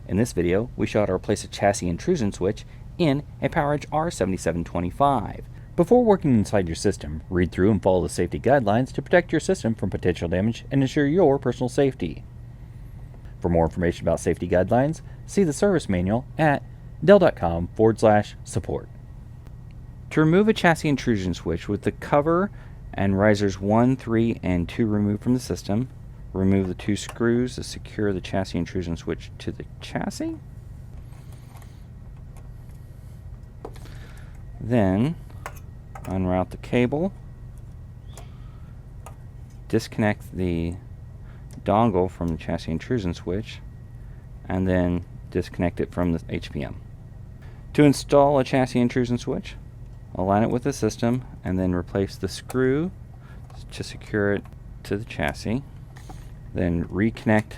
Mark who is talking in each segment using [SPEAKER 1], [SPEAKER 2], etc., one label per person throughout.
[SPEAKER 1] In this video, we show how to replace a chassis intrusion switch in a PowerEdge R7725. Before working inside your system, read through and follow the safety guidelines to protect your system from potential damage and ensure your personal safety. For more information about safety guidelines, see the service manual at dell.com/support. To remove a chassis intrusion switch with the cover and risers 1, 3, and 2 removed from the system, remove the 2 screws to secure the chassis intrusion switch to the chassis. Then unroute the cable, disconnect the dongle from the chassis intrusion switch, and then disconnect it from the HPM. To install a chassis intrusion switch, align it with the system and then replace the screw to secure it to the chassis. Then reconnect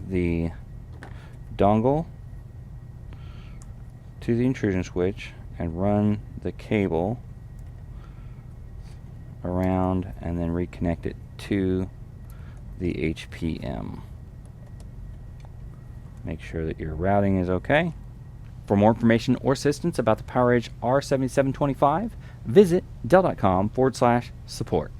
[SPEAKER 1] the dongle to the intrusion switch and run the cable around and then reconnect it to the HPM. Make sure that your routing is okay. For more information or assistance about the PowerEdge R7725, visit dell.com/support.